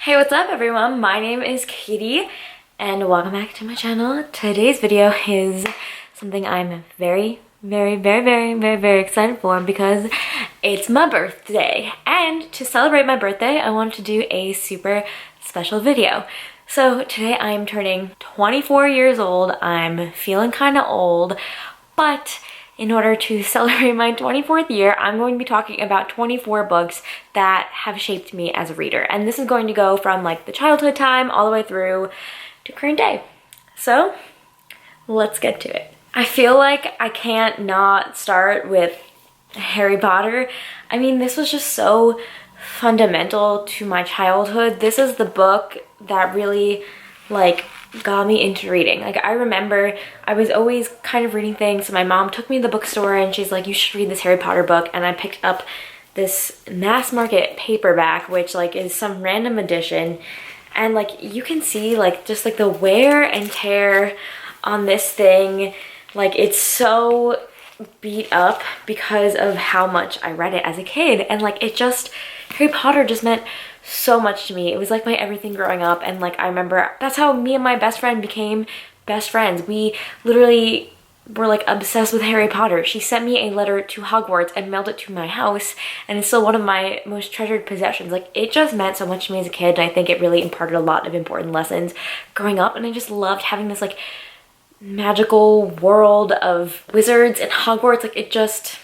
Hey, what's up everyone? My name is Katie and welcome back to my channel. Today's video is something I'm very excited for because it's my birthday. And to celebrate my birthday, I wanted to do a super special video. So today I'm turning 24 years old. I'm feeling kind of old, but in order to celebrate my 24th year, I'm going to be talking about 24 books that have shaped me as a reader. And this is going to go from like the childhood time all the way through to current day. So let's get to it. I feel like I can't not start with Harry Potter. I mean, this was just so fundamental to my childhood. This is the book that really got me into reading. Like, I remember I was always kind of reading things, so my mom took me to the bookstore and she's like, you should read this Harry Potter book, and I picked up this mass market paperback, which is some random edition, and you can see just the wear and tear on this thing. It's so beat up because of how much I read it as a kid, and Harry Potter just meant so much to me. It was like my everything growing up, and I remember that's how me and my best friend became best friends. We literally were obsessed with Harry Potter. She sent me a letter to Hogwarts and mailed it to my house, and it's still one of my most treasured possessions. It just meant so much to me as a kid, and I think it really imparted a lot of important lessons growing up, and I just loved having this magical world of wizards and Hogwarts. It just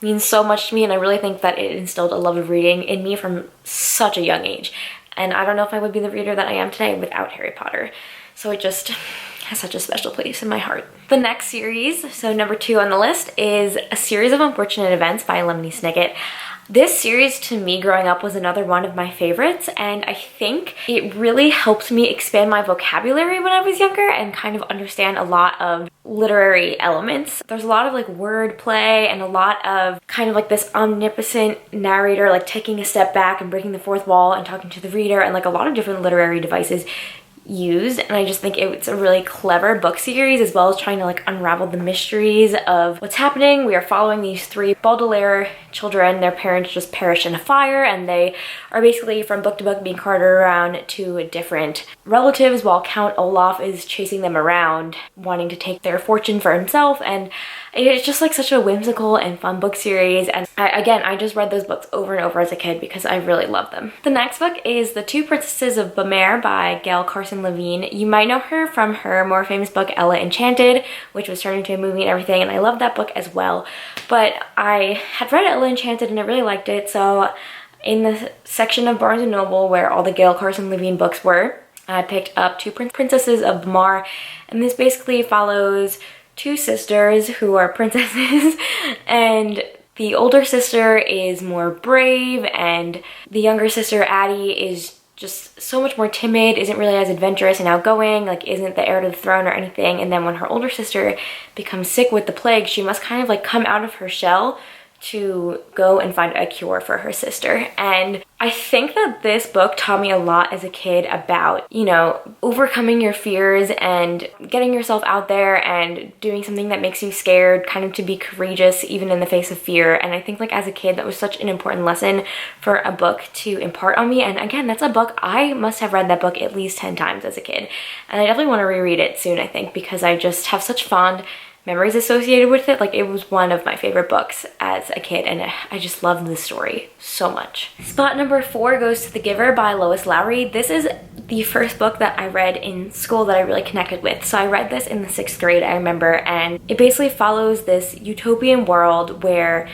means so much to me, and I really think that it instilled a love of reading in me from such a young age. And I don't know if I would be the reader that I am today without Harry Potter. So it just has such a special place in my heart. The next series, so number 2 on the list, is A Series of Unfortunate Events by Lemony Snicket. This series to me growing up was another one of my favorites, and I think it really helped me expand my vocabulary when I was younger and kind of understand a lot of literary elements. There's a lot of word play and a lot of kind of this omnipotent narrator taking a step back and breaking the fourth wall and talking to the reader, and a lot of different literary devices used, and I just think it's a really clever book series, as well as trying to unravel the mysteries of what's happening. We are following these 3 Baudelaire children. Their parents just perished in a fire, and they are basically from book to book being carted around to different relatives while Count Olaf is chasing them around, wanting to take their fortune for himself. And it's just such a whimsical and fun book series, and I just read those books over and over as a kid because I really love them. The next book is The Two Princesses of Beaumere by Gail Carson Levine. You might know her from her more famous book Ella Enchanted, which was turned into a movie and everything, and I love that book as well. But I had read Ella Enchanted and I really liked it, so in the section of Barnes & Noble where all the Gail Carson Levine books were, I picked up Two Princesses of Beaumere, and this basically follows 2 sisters who are princesses, and the older sister is more brave, and the younger sister, Addie, is just so much more timid, isn't really as adventurous and outgoing, isn't the heir to the throne or anything. And then when her older sister becomes sick with the plague, she must kind of come out of her shell to go and find a cure for her sister. And I think that this book taught me a lot as a kid about, overcoming your fears and getting yourself out there and doing something that makes you scared, kind of to be courageous even in the face of fear. And I think as a kid, that was such an important lesson for a book to impart on me. And again, that's a book, I must have read that book at least 10 times as a kid. And I definitely want to reread it soon, I think, because I just have such fond memories associated with it. It was one of my favorite books as a kid, and I just loved the story so much. Spot number 4 goes to The Giver by Lois Lowry. This is the first book that I read in school that I really connected with. So I read this in the 6th grade, I remember, and it basically follows this utopian world where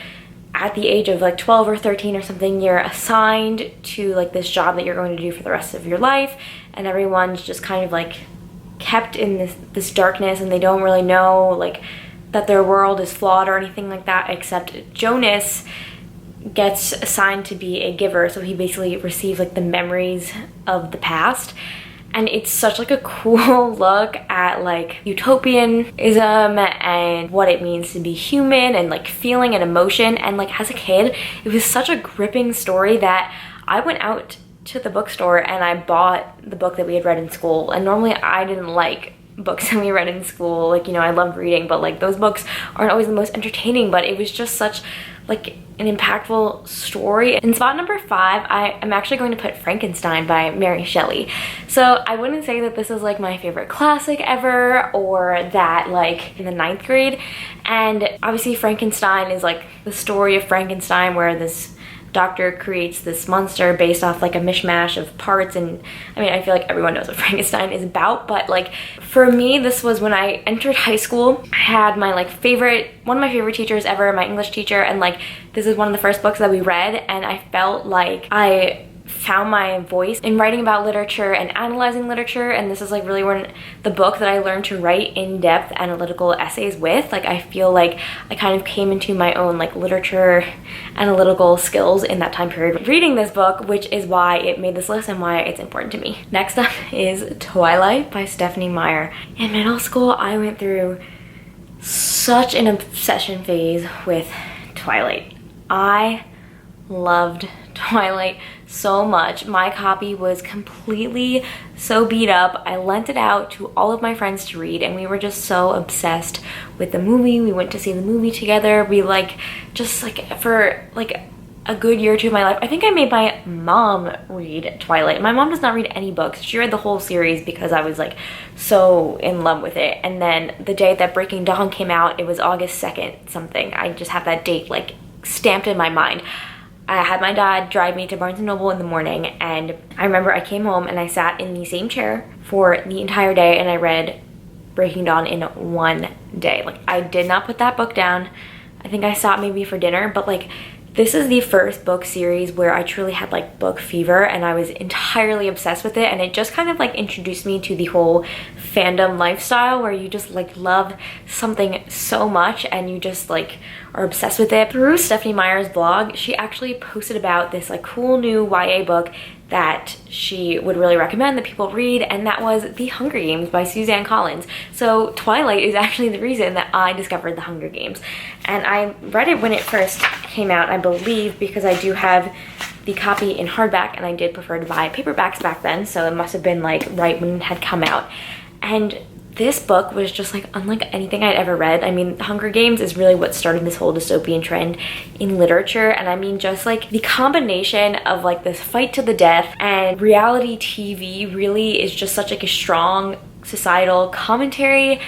at the age of 12 or 13 or something, you're assigned to this job that you're going to do for the rest of your life, and everyone's just kind of kept in this darkness, and they don't really know that their world is flawed or anything like that, except Jonas gets assigned to be a giver, so he basically receives the memories of the past. And it's such a cool look at utopianism and what it means to be human, and feeling and emotion. And as a kid, it was such a gripping story that I went out to the bookstore and I bought the book that we had read in school. And normally I didn't like books that we read in school, I loved reading, but those books aren't always the most entertaining. But it was just such like an impactful story. In spot number 5, I am actually going to put Frankenstein by Mary Shelley. So I wouldn't say that this is like my favorite classic ever, or that like in the 9th grade. And obviously Frankenstein is like the story of Frankenstein, where this doctor creates this monster based off like a mishmash of parts. And I mean, I feel like everyone knows what Frankenstein is about, but like for me, this was when I entered high school. I had my like one of my favorite teachers ever, my English teacher, and like this is one of the first books that we read, and I felt like I found my voice in writing about literature and analyzing literature. And this is like really when the book that I learned to write in-depth analytical essays with. Like I feel like I kind of came into my own like literature analytical skills in that time period reading this book, which is why it made this list and why it's important to me. Next up is Twilight by Stephenie Meyer. In middle school, I went through such an obsession phase with Twilight. I loved Twilight so much. My copy was completely so beat up. I lent it out to all of my friends to read, and we were just so obsessed with the movie. We went to see the movie together. We just for like a good year or two of my life, I think I made my mom read Twilight. My mom does not read any books. She read the whole series because I was like so in love with it. And then the day that Breaking Dawn came out, it was August 2nd something. I just have that date like stamped in my mind. I had my dad drive me to Barnes & Noble in the morning, and I remember I came home and I sat in the same chair for the entire day and I read Breaking Dawn in one day. Like I did not put that book down. I think I saw it maybe for dinner, but like this is the first book series where I truly had like book fever, and I was entirely obsessed with it. And it just kind of like introduced me to the whole fandom lifestyle where you just like love something so much and you just like are obsessed with it. Through Stephenie Meyer's blog, she actually posted about this like cool new YA book that she would really recommend that people read, and that was The Hunger Games by Suzanne Collins. So Twilight is actually the reason that I discovered The Hunger Games. And I read it when it first came out, I believe, because I do have the copy in hardback, and I did prefer to buy paperbacks back then, so it must have been like right when it had come out. And this book was just like unlike anything I'd ever read. I mean, The Hunger Games is really what started this whole dystopian trend in literature. And I mean, just like the combination of like this fight to the death and reality TV really is just such like a strong societal commentary.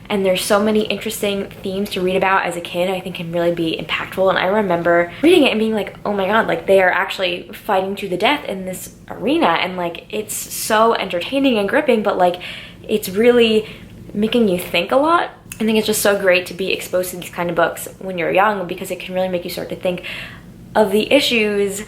And there's so many interesting themes to read about as a kid, I think can really be impactful. And I remember reading it and being like, oh my God, like they are actually fighting to the death in this arena. And like, it's so entertaining and gripping, but like, it's really making you think a lot. I think it's just so great to be exposed to these kind of books when you're young, because it can really make you start to think of the issues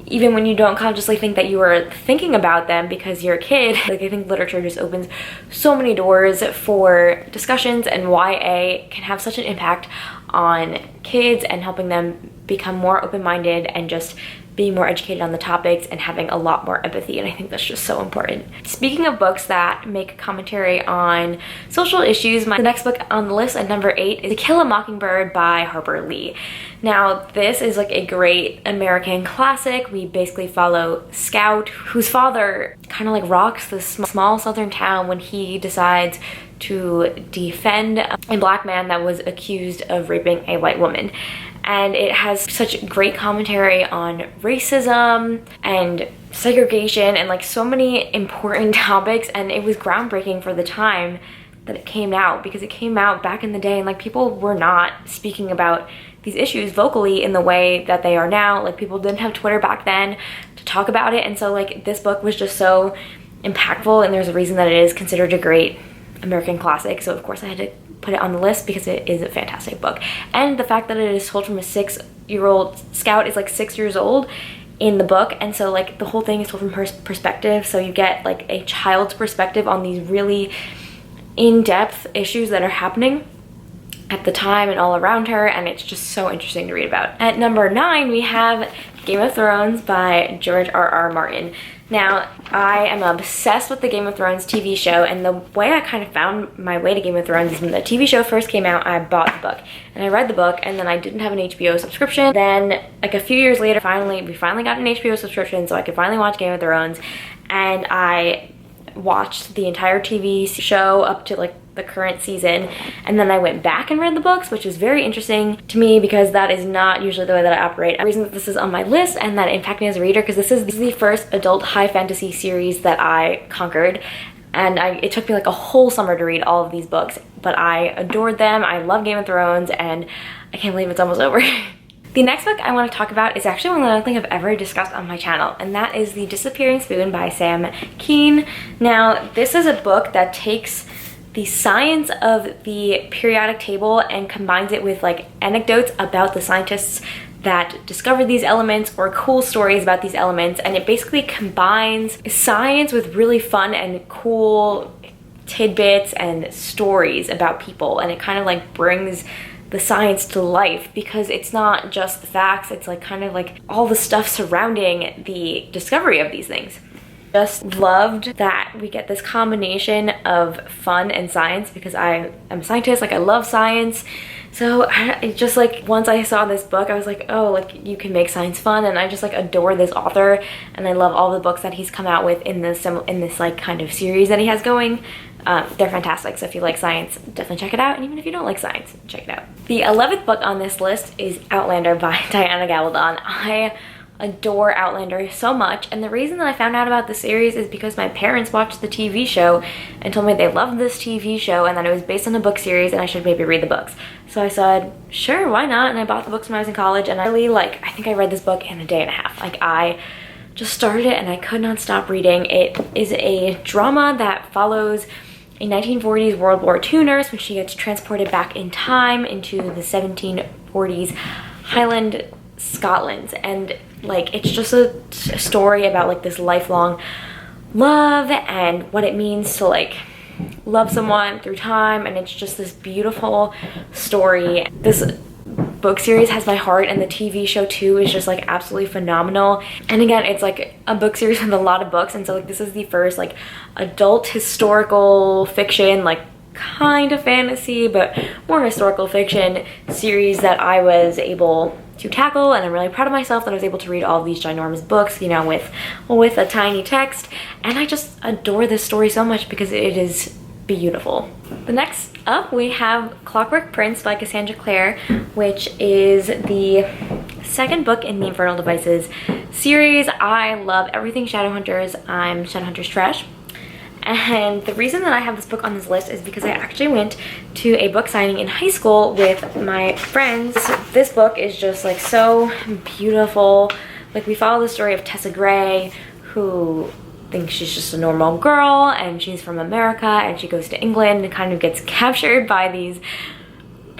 even when you don't consciously think that you are thinking about them because you're a kid. Like I think literature just opens so many doors for discussions, and YA can have such an impact on kids and helping them become more open-minded and just being more educated on the topics and having a lot more empathy, and I think that's just so important. Speaking of books that make commentary on social issues, the next book on the list at number 8 is To Kill a Mockingbird by Harper Lee. Now, this is like a great American classic. We basically follow Scout, whose father kind of like rocks this small southern town when he decides to defend a black man that was accused of raping a white woman. And it has such great commentary on racism and segregation and like so many important topics, and it was groundbreaking for the time that it came out, because it came out back in the day and like people were not speaking about these issues vocally in the way that they are now. Like people didn't have Twitter back then to talk about it, and so like this book was just so impactful, and there's a reason that it is considered a great American classic. So of course I had to put it on the list because it is a fantastic book. And the fact that it is told from a 6-year-old, Scout is like 6 years old in the book, and so like the whole thing is told from her perspective, so you get like a child's perspective on these really in-depth issues that are happening at the time and all around her, and it's just so interesting to read about. At number 9 we have Game of Thrones by George R.R. Martin. Now, I am obsessed with the Game of Thrones TV show, and the way I kind of found my way to Game of Thrones is when the TV show first came out, I bought the book. And I read the book, and then I didn't have an HBO subscription. Then, like a few years later, we finally got an HBO subscription, so I could finally watch Game of Thrones. And I watched the entire TV show up to like the current season, and then I went back and read the books, which is very interesting to me because that is not usually the way that I operate. The reason that this is on my list and that it impacted me as a reader, because this is the first adult high fantasy series that I conquered, and it took me like a whole summer to read all of these books, but I adored them. I love Game of Thrones, and I can't believe it's almost over. The next book I want to talk about is actually one that I don't think I've ever discussed on my channel, and that is The Disappearing Spoon by Sam Keane. Now, this is a book that takes the science of the periodic table and combines it with like anecdotes about the scientists that discovered these elements or cool stories about these elements, and it basically combines science with really fun and cool tidbits and stories about people, and it kind of like brings the science to life because it's not just the facts, it's like kind of like all the stuff surrounding the discovery of these things. Just loved that we get this combination of fun and science because I am a scientist, like I love science. So it just like, once I saw this book, I was like, oh, like you can make science fun, and I just like adore this author, and I love all the books that he's come out with in this like kind of series that he has going. They're fantastic, so if you like science, definitely check it out, and even if you don't like science, check it out. The 11th book on this list is Outlander by Diana Gabaldon. I adore Outlander so much, and the reason that I found out about the series is because my parents watched the TV show and told me they loved this TV show and that it was based on a book series and I should maybe read the books. So I said, sure, why not? And I bought the books when I was in college, and I really I think I read this book in a day and a half. Like, I just started it and I could not stop reading. It is a drama that follows a 1940s World War II nurse when she gets transported back in time into the 1740s Highland Scotland, and like it's just a story about like this lifelong love and what it means to like love someone through time, and it's just this beautiful story. This book series has my heart, and the TV show too is just like absolutely phenomenal. And again, it's like a book series with a lot of books, and so like this is the first like adult historical fiction, like kind of fantasy but more historical fiction series that I was able to tackle, and I'm really proud of myself that I was able to read all of these ginormous books, you know, with a tiny text, and I just adore this story so much because it is beautiful. The next up we have Clockwork Prince by Cassandra Clare, which is the second book in the Infernal Devices series. I love everything Shadowhunters. I'm Shadowhunters trash. And the reason that I have this book on this list is because I actually went to a book signing in high school with my friends. This book is just like so beautiful. Like, we follow the story of Tessa Gray, who thinks she's just a normal girl, and she's from America, and she goes to England and kind of gets captured by these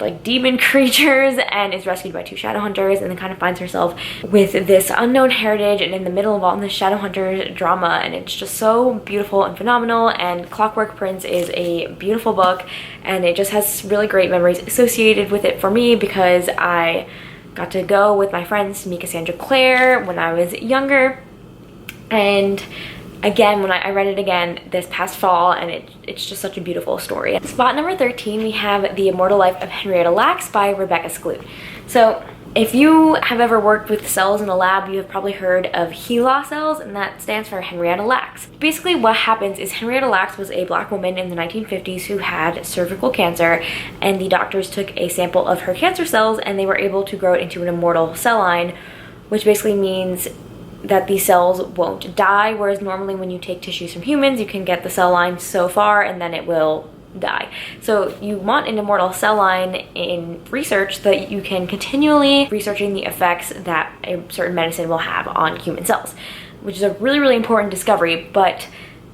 like demon creatures and is rescued by two Shadowhunters, and then kind of finds herself with this unknown heritage and in the middle of all this Shadowhunter drama, and it's just so beautiful and phenomenal. And Clockwork Prince is a beautiful book, and it just has really great memories associated with it for me because I got to go with my friends to meet Cassandra Clare when I was younger, and again, when I read it again this past fall, and it's just such a beautiful story. Spot number 13, we have The Immortal Life of Henrietta Lacks by Rebecca Skloot. So if you have ever worked with cells in a lab, you have probably heard of HeLa cells, and that stands for Henrietta Lacks. Basically what happens is Henrietta Lacks was a black woman in the 1950s who had cervical cancer, and the doctors took a sample of her cancer cells and they were able to grow it into an immortal cell line, which basically means that these cells won't die, whereas normally when you take tissues from humans, you can get the cell line so far and then it will die. So you want an immortal cell line in research so that you can continually researching the effects that a certain medicine will have on human cells, which is a really, really important discovery. But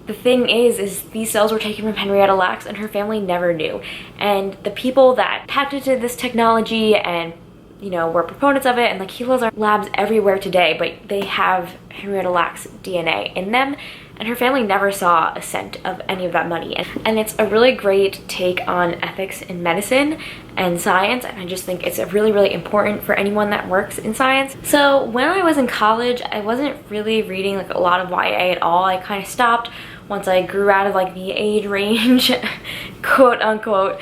the thing is these cells were taken from Henrietta Lacks and her family never knew. And the people that patented this technology and, you know, were proponents of it, and like HeLa's are labs everywhere today, but they have Henrietta Lacks DNA in them, and her family never saw a cent of any of that money. And it's a really great take on ethics in medicine and science, and I just think it's really, really important for anyone that works in science. So when I was in college, I wasn't really reading like a lot of YA at all. I kind of stopped once I grew out of like the age range, quote unquote.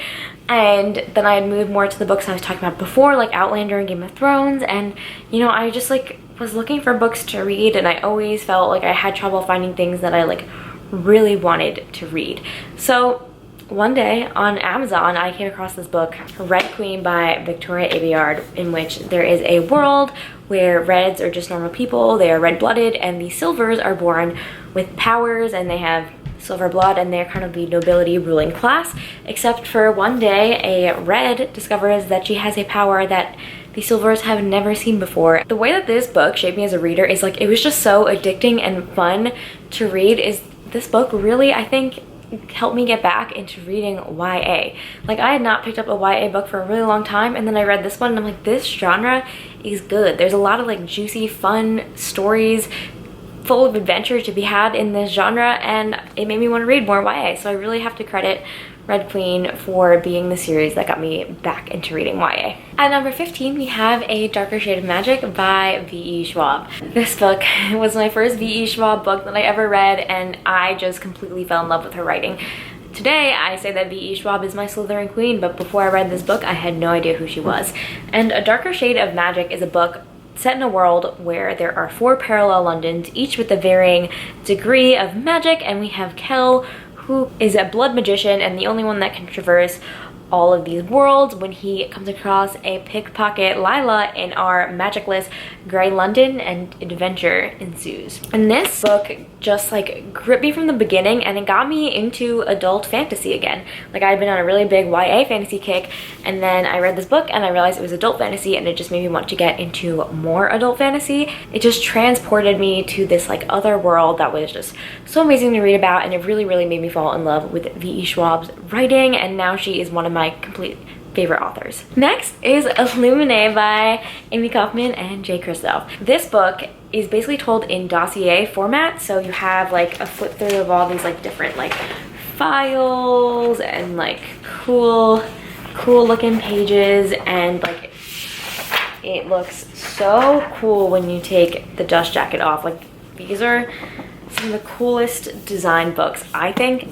And then I had moved more to the books I was talking about before, like Outlander and Game of Thrones. And, you know, I just like was looking for books to read, and I always felt like I had trouble finding things that I like really wanted to read. So one day on Amazon, I came across this book, Red Queen by Victoria Aveyard, in which there is a world where reds are just normal people, they are red-blooded, and the silvers are born with powers and they have silver blood and they're kind of the nobility ruling class, except for one day a red discovers that she has a power that the silvers have never seen before. The way that this book shaped me as a reader is like, it was just so addicting and fun to read. Is this book really, I think, helped me get back into reading YA. Like, I had not picked up a YA book for a really long time, and then I read this one and I'm like, this genre is good. There's a lot of like juicy, fun stories full of adventure to be had in this genre, and it made me want to read more YA. So I really have to credit Red Queen for being the series that got me back into reading YA. At number 15, we have A Darker Shade of Magic by V.E. Schwab. This book was my first V.E. Schwab book that I ever read, and I just completely fell in love with her writing. Today, I say that V.E. Schwab is my Slytherin queen, but before I read this book, I had no idea who she was. And A Darker Shade of Magic is a book set in a world where there are 4 parallel Londons, each with a varying degree of magic, and we have Kel, who is a blood magician and the only one that can traverse all of these worlds, when he comes across a pickpocket Lila in our magicless Grey London, and adventure ensues. And this book just like gripped me from the beginning, and it got me into adult fantasy again. Like, I had been on a really big YA fantasy kick, and then I read this book and I realized it was adult fantasy, and it just made me want to get into more adult fantasy. It just transported me to this like other world that was just so amazing to read about, and it really made me fall in love with V.E. Schwab's writing, and now she is one of my complete favorite authors. Next is Illuminae by Amy Kaufman and Jay Kristoff. This book is basically told in dossier format, so you have like a flip through of all these like different like files and like cool looking pages, and like it looks so cool when you take the dust jacket off. Like, these are some of the coolest design books, I think,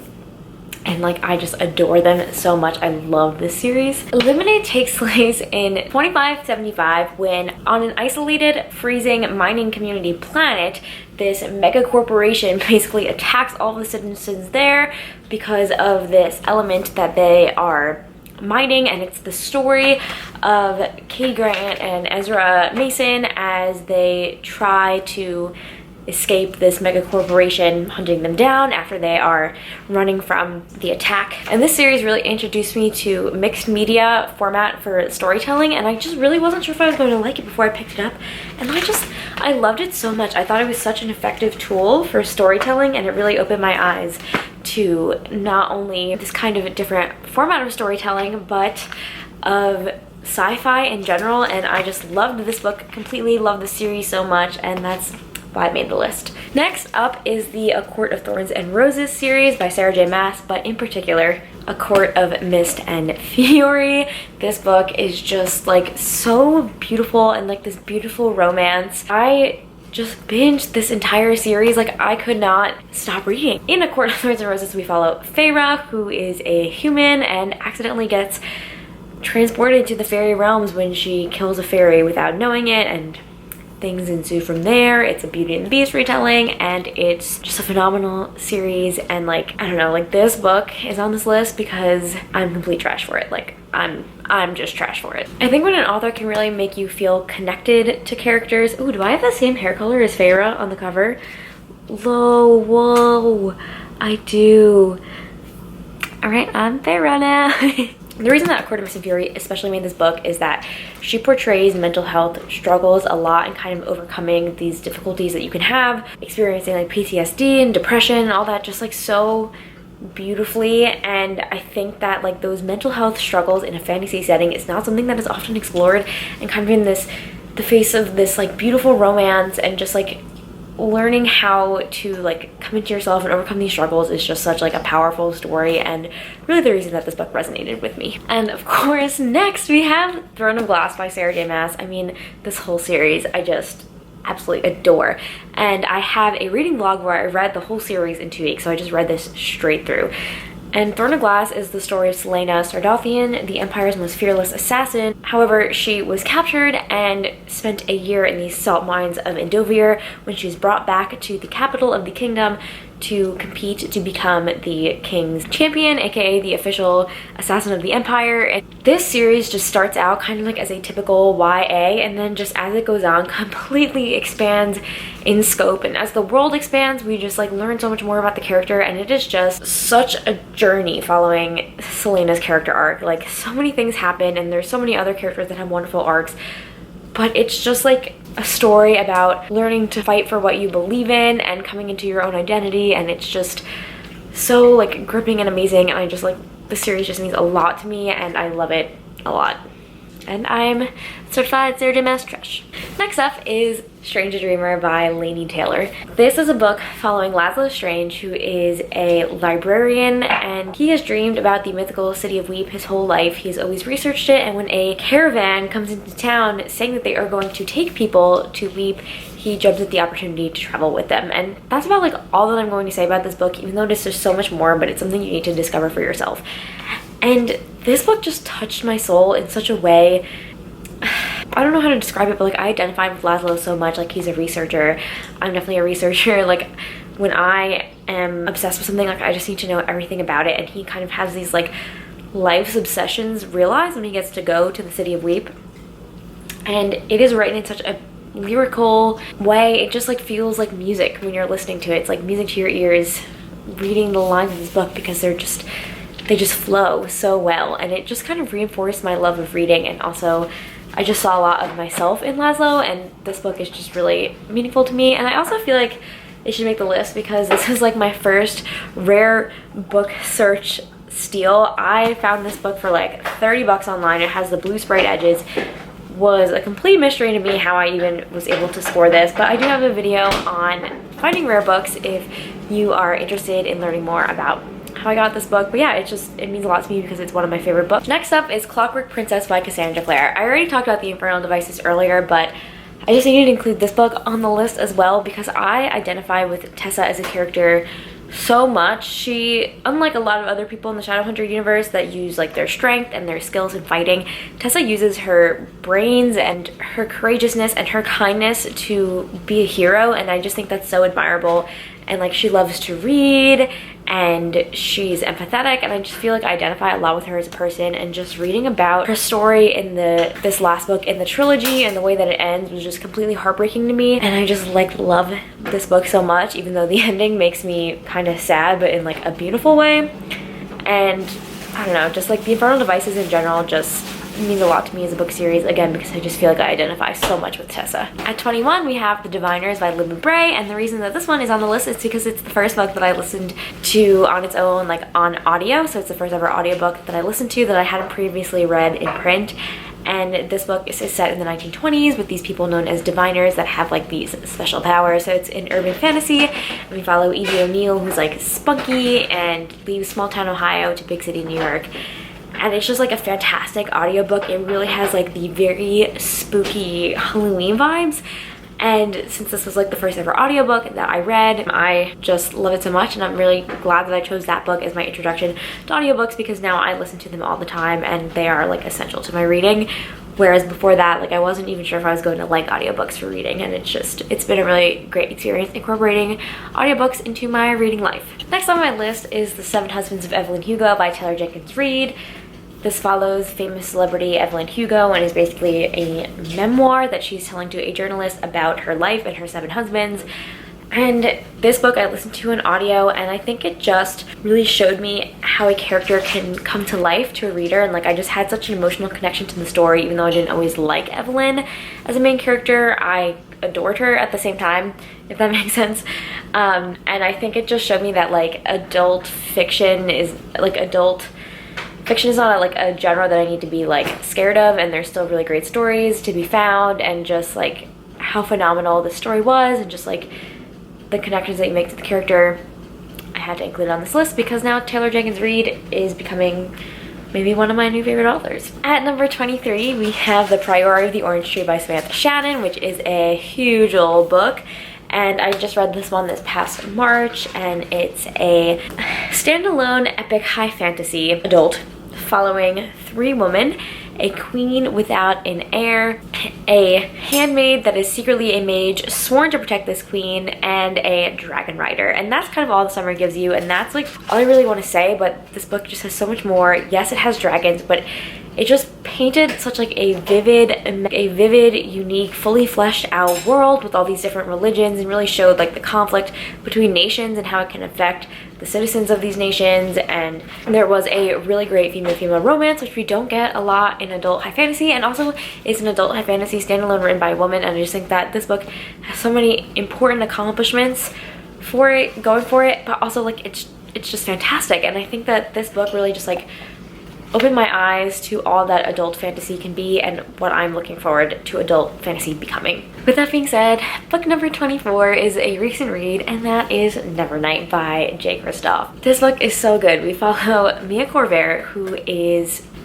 and like I just adore them so much. I love this series. Illuminae takes place in 2575 when, on an isolated, freezing mining community planet, this mega corporation basically attacks all of the citizens there because of this element that they are mining, and it's the story of Cady Grant and Ezra Mason as they try to escape this mega corporation hunting them down after they are running from the attack. And this series really introduced me to mixed media format for storytelling, and I just really wasn't sure if I was going to like it before I picked it up, and I loved it so much. I thought it was such an effective tool for storytelling, and it really opened my eyes to not only this kind of a different format of storytelling, but of sci-fi in general. And I just loved this book completely, loved the series so much, and that's why I made the list. Next up is the A Court of Thorns and Roses series by Sarah J Maas, but in particular, A Court of Mist and Fury. This book is just like so beautiful, and like this beautiful romance. I just binged this entire series. Like, I could not stop reading. In A Court of Thorns and Roses, we follow Feyre, who is a human and accidentally gets transported to the fairy realms when she kills a fairy without knowing it, and things ensue from there. It's a Beauty and the Beast retelling, and it's just a phenomenal series. And like, I don't know, like, this book is on this list because I'm complete trash for it. Like, I'm just trash for it. I think when an author can really make you feel connected to characters. Ooh, do I have the same hair color as Feyre on the cover? Whoa, I do. All right, I'm Feyre now. The reason that A Court of Mist and Fury especially made this book is that she portrays mental health struggles a lot, and kind of overcoming these difficulties that you can have, experiencing like PTSD and depression and all that, just like so beautifully. And I think that like those mental health struggles in a fantasy setting is not something that is often explored, and kind of in the face of this like beautiful romance, and just like learning how to like come into yourself and overcome these struggles is just such like a powerful story, and really the reason that this book resonated with me. And of course, next we have Throne of Glass by Sarah J Maas. I mean, this whole series I just absolutely adore, and I have a reading vlog where I read the whole series in 2 weeks, so I just read this straight through. And Throne of Glass is the story of Selena Sardathian, the Empire's most fearless assassin. However, she was captured and spent a year in the salt mines of Endovir when she was brought back to the capital of the kingdom to compete to become the king's champion, aka the official assassin of the empire. And this series just starts out kind of like as a typical YA, and then just as it goes on completely expands in scope, and as the world expands we just like learn so much more about the character, and it is just such a journey following Selena's character arc. Like, so many things happen and there's so many other characters that have wonderful arcs, but it's just like a story about learning to fight for what you believe in and coming into your own identity, and it's just so like gripping and amazing, and I just like, the series just means a lot to me and I love it a lot. And I'm certified Sarah J. Maas trash. Next up is Strange a Dreamer by Laini Taylor. This is a book following Laszlo Strange, who is a librarian, and he has dreamed about the mythical city of Weep his whole life. He's always researched it, and when a caravan comes into town saying that they are going to take people to Weep, he jumps at the opportunity to travel with them. And that's about like all that I'm going to say about this book, even though there's just so much more, but it's something you need to discover for yourself. And this book just touched my soul in such a way. I don't know how to describe it, but like I identified with Laszlo so much. Like, he's a researcher. I'm definitely a researcher. Like, when I am obsessed with something, like I just need to know everything about it, and he kind of has these like life's obsessions realized when he gets to go to the city of Weep. And it is written in such a lyrical way. It just like feels like music when you're listening to it. It's like music to your ears reading the lines of this book, because they just flow so well, and it just kind of reinforced my love of reading. And also I just saw a lot of myself in Laszlo, and this book is just really meaningful to me. And I also feel like it should make the list because this is like my first rare book search steal. I found this book for like 30 bucks online. It has the blue sprayed edges. Was a complete mystery to me how I even was able to score this, but I do have a video on finding rare books if you are interested in learning more about how I got this book. But yeah, it means a lot to me because it's one of my favorite books. Next up is Clockwork Princess by Cassandra Clare. I already talked about the Infernal Devices earlier, but I just needed to include this book on the list as well because I identify with Tessa as a character so much. She, unlike a lot of other people in the Shadowhunter universe that use like their strength and their skills in fighting, Tessa uses her brains and her courageousness and her kindness to be a hero, and I just think that's so admirable. And like, she loves to read and she's empathetic, and I just feel like I identify a lot with her as a person. And just reading about her story in this last book in the trilogy and the way that it ends was just completely heartbreaking to me, and I just like love this book so much, even though the ending makes me kind of sad, but in like a beautiful way. And I don't know, just like the Infernal Devices in general just means a lot to me as a book series, again because I just feel like I identify so much with Tessa. At 21 we have The Diviners by Libby Bray, and the reason that this one is on the list is because it's the first book that I listened to on its own, like on audio. So it's the first ever audiobook that I listened to that I hadn't previously read in print. And this book is set in the 1920s with these people known as diviners that have like these special powers. So it's in urban fantasy, and we follow Evie O'Neill, who's like spunky and leaves small town Ohio to big city New York. And it's just like a fantastic audiobook. It really has like the very spooky Halloween vibes. And since this was like the first ever audiobook that I read, I just love it so much, and I'm really glad that I chose that book as my introduction to audiobooks, because now I listen to them all the time and they are like essential to my reading. Whereas before that, like I wasn't even sure if I was going to like audiobooks for reading, and it's been a really great experience incorporating audiobooks into my reading life. Next on my list is The Seven Husbands of Evelyn Hugo by Taylor Jenkins Reid. This follows famous celebrity Evelyn Hugo and is basically a memoir that she's telling to a journalist about her life and her 7 husbands. And this book I listened to in audio, and I think it just really showed me how a character can come to life to a reader. And like, I just had such an emotional connection to the story, even though I didn't always like Evelyn as a main character. I adored her at the same time, if that makes sense. And I think it just showed me that like adult fiction is not like a genre that I need to be like scared of, and there's still really great stories to be found, and just like how phenomenal this story was, and just like the connections that you make to the character. I had to include it on this list because now Taylor Jenkins Reid is becoming maybe one of my new favorite authors. At number 23 we have The Priority of the Orange Tree by Samantha Shannon, which is a huge old book. And I just read this one this past March, and it's a standalone epic high fantasy adult following 3 women a queen without an heir, a handmaid that is secretly a mage sworn to protect this queen, and a dragon rider. And that's kind of all the summary gives you, and that's like all I really want to say. But this book just has so much more. Yes, it has dragons, but it just painted such like a vivid, unique, fully fleshed out world with all these different religions, and really showed like the conflict between nations and how it can affect the citizens of these nations. And there was a really great female-female romance, which we don't get a lot in adult high fantasy, and also it's an adult high fantasy standalone written by a woman. And I just think that this book has so many important accomplishments for it, going for it, but also like it's just fantastic. And I think that this book really just like opened my eyes to all that adult fantasy can be and what I'm looking forward to adult fantasy becoming. With that being said, book number 24 is a recent read, and that is Nevernight by J. Kristoff. This book is so good. We follow Mia Corvair,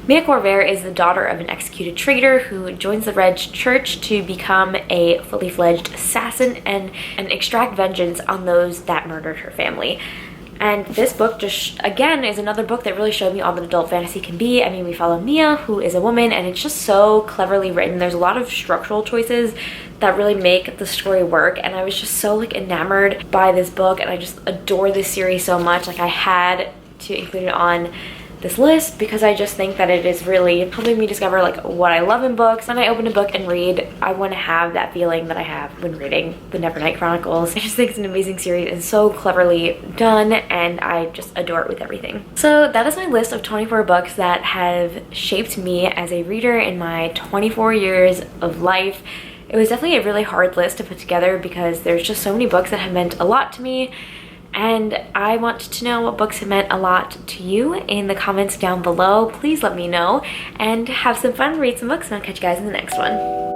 Mia Corvair is the daughter of an executed traitor who joins the Red Church to become a fully fledged assassin and extract vengeance on those that murdered her family. And this book just, again, is another book that really showed me all that adult fantasy can be. I mean, we follow Mia, who is a woman, and it's just so cleverly written. There's a lot of structural choices that really make the story work, and I was just so like enamored by this book, and I just adore this series so much. Like, I had to include it on this list because I just think that it is really helping me discover like what I love in books. When I open a book and read, I want to have that feeling that I have when reading the Nevernight Chronicles. I just think it's an amazing series and so cleverly done, and I just adore it with everything. So that is my list of 24 books that have shaped me as a reader in my 24 years of life. It was definitely a really hard list to put together because there's just so many books that have meant a lot to me. And I want to know what books have meant a lot to you in the comments down below. Please let me know and have some fun, read some books, and I'll catch you guys in the next one.